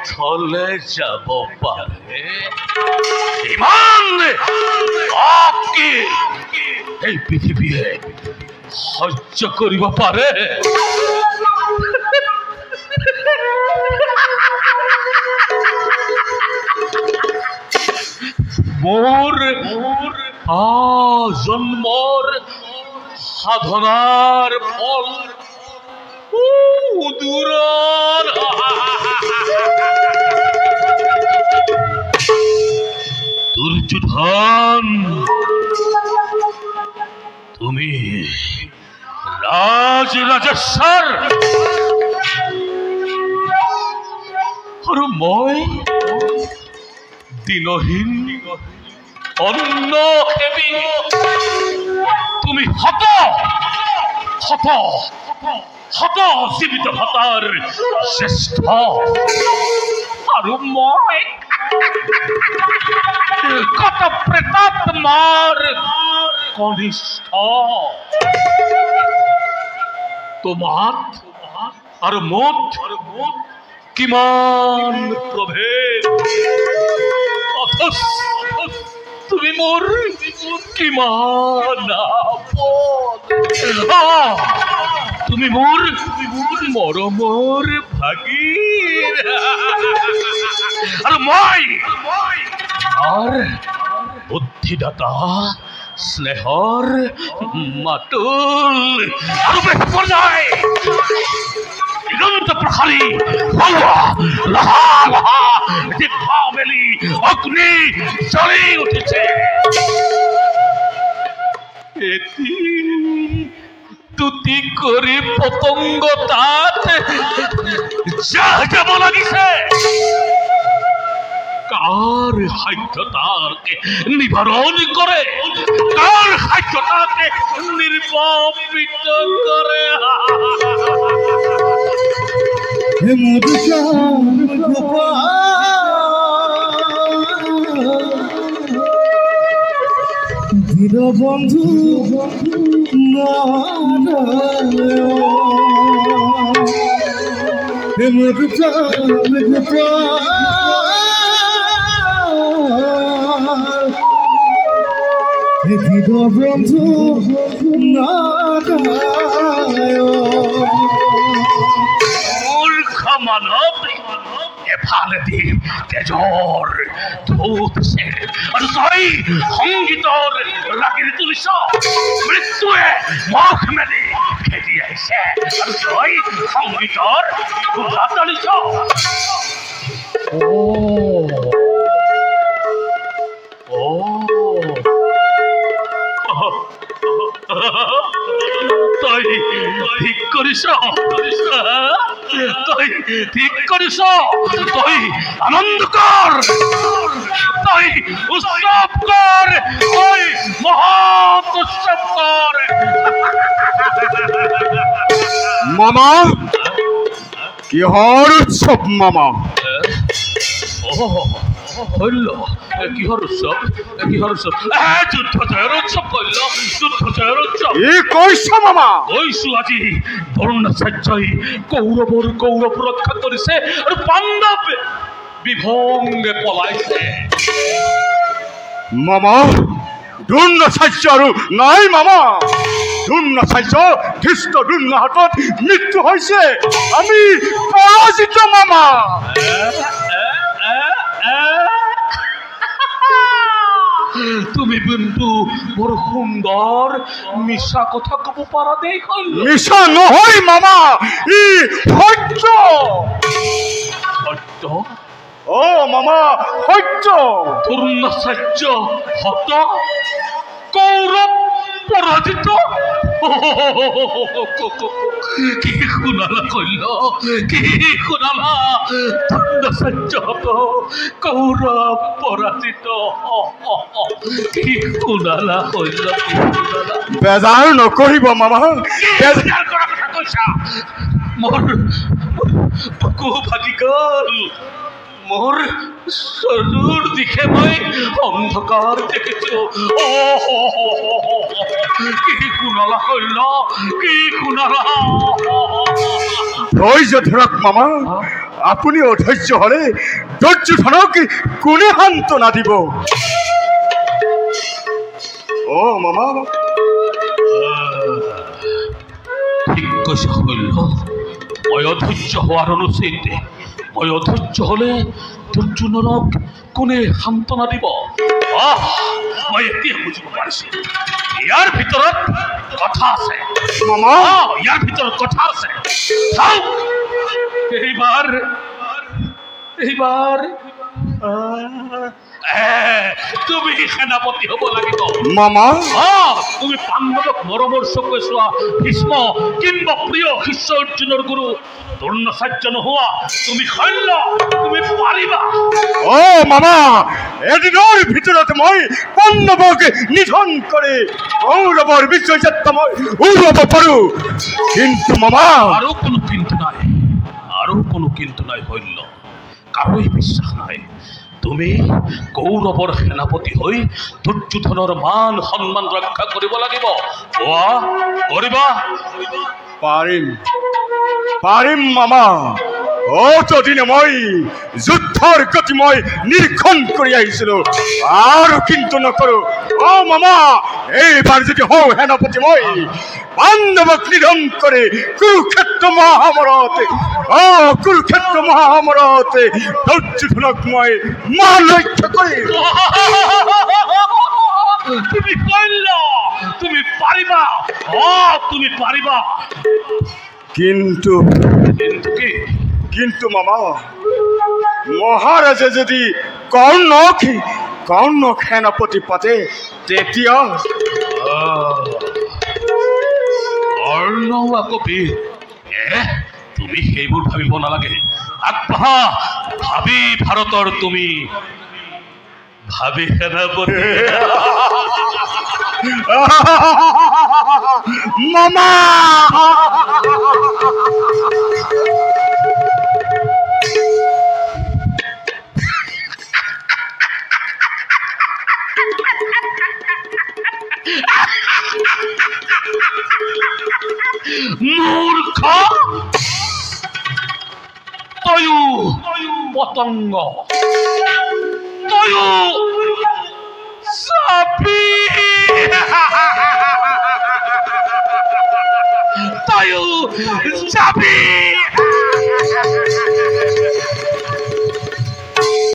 পথলে যাব পাৰে ইমান কি এই পৃথিৱীয়ে সহ্য কৰিব পাৰে মোৰ জন্মৰ সাধনাৰ ফল দূৰৰ দুৰ্যোধন তুমি ৰাজেশ্বৰ আৰু মই দিনহীন অন্নসেৱী তুমি হত জীৱিত ভটাৰ শ্ৰেষ্ঠ আৰু মই কত প্ৰেতাত্মাৰ কনিষ্ঠ তোমাত আৰু মোত কিমান প্ৰভেদ অথচ তুমি মোৰ কিমান তুমি মোৰ মৰমৰ ভাগিৰ আৰু মই বুদ্ধিদাতা স্নেহৰ মাতুল আৰু পৰ্যায় দিগন্ত প্ৰসাৰী দীপাৱলী অগ্নি জ্বলি উঠিছে তুতি কৰি পতংগ তাত যাব লাগিছে কাৰ সাধ্যতাকে নিবাৰণ কৰে কাৰ সাধ্যতাকে নিৰ্বাপিত কৰে বন্ধু বন্ধু মূৰ্খ মানৱ এফালেদি তেজৰ ধুছে আৰু তই সংগীতৰ ৰাগিৰি তুলিছ মৃত্যুৱে মুখ মেলি খেদি আহিছে আৰু তই সংগীতৰ শোভা তুলিছ তই ঠিক কৰিছ তই আনন্দ কৰ তই উৎসৱ কৰ তই মহৎ উৎসৱ কৰ মামা কিহৰ উৎসৱ মামা হইল কিহৰ উৎসৱ যুদ্ধ জয়ৰ উৎসৱ কইল যুদ্ধ জয়ৰ উৎসৱ কৈছ মামা কৈছো আজি দ্ৰোণাচাৰ্যই কৌৰৱৰ গৌৰৱ ৰক্ষা কৰিছে আৰু পাণ্ডৱ বিভংগে পলাইছে মামা দ্ৰোণাচাৰ্য আৰু নাই মামা দ্ৰোণাচাৰ্য ধৃষ্ট দ্ৰোণৰ হাতত মৃত্যু হৈছে আমি পৰাজিত মামা তুমি কিন্তু বৰ সুন্দৰ মিছা কথা কব পাৰা দেই মিছা নহয় মামা ই সত্য সত্য মামা সত্য দ্ৰোণাচাৰ্য হত কৌৰৱ পৰাজিত কি শুনালা কইল কি শুনালা দ্ৰোণাচাৰ্য হত কৌৰৱ পৰাজিত কি শুনালা কইল বেজাৰ নকৰিব মামা বেজাৰ কৰা কথা কৈছা মোৰ বুকু ভাগি গ'ল মোৰ চকুৰ দিশে মই অন্ধকাৰ দেখিছো কি শুনালা কইল কি শুনালা ধৈৰ্য ধৰক মামা আপুনি অধৈৰ্য হলে দুৰ্যোধনক কোনে সান্তনা দিব? অ মামা, ঠিক কৈছে শৈল। মই অধৈৰ্য হোৱাৰ অনুচিত। মই অধৈৰ্য হলে দুৰ্যোধনক কোনে সান্তনা দিব? মই এতিয়া বুজিব পাৰিছো। ইয়াৰ ভিতৰত কথা আছে মামা। ইয়াৰ ভিতৰত কথা আছে। চাওক, এইবাৰ তুমি সেনাপতি হব লাগিব মামা। তুমি পাণ্ডৱক মৰমৰ চকুৱে চোৱা ভীষ্ম কিংবা প্ৰিয় শিষ্য অৰ্জুনৰ গুৰু দ্ৰোণাচাৰ্য নোহোৱা তুমি শৈল্য, তুমি পাৰিবা। অ মামা, এদিনৰ ভিতৰত মই পাণ্ডৱক নিধন কৰি কৌৰৱৰ বিজয় যাত্ৰা মই উৰুৱাব পাৰো। কিন্তু মামা, আৰু কোনো কিন্তু নাই শৈল্য। কাৰোই বিশ্বাস নাই। তুমি কৌৰৱৰ সেনাপতি হৈ দুৰ্যোধনৰ মান সন্মান ৰক্ষা কৰিব লাগিব। কৰিবা? পাৰিম মামা। অতদিনে মই যুদ্ধৰ গতি মই নিৰীক্ষণ কৰি আহিছিলো, আৰু কিন্তু নকৰো। অ মামা, এইবাৰ যদি হওঁ সেনাপতি মই পাণ্ডৱক নিধন কৰি কুৰুক্ষেত্ৰ মহাসমৰত দুৰ্যোধনক মই মান ৰক্ষা কৰিম। তুমি শৈল্য, তুমি পাৰিবা। তুমি পাৰিবা। কিন্তু মামা, মহাৰাজে যদি কৰ্ণক সেনাপতি পাতে তেতিয়া কৰ্ণও আকৌ বীৰ। তুমি সেইবোৰ ভাবিব নালাগে। আগবঢ়া। ভাবি ভাৰতৰ তুমি ভাবি সেনাপতি। মামা। মূৰ্খ, তয়ো পতংগ, তয়ো চাপি, তয়ো চাপি।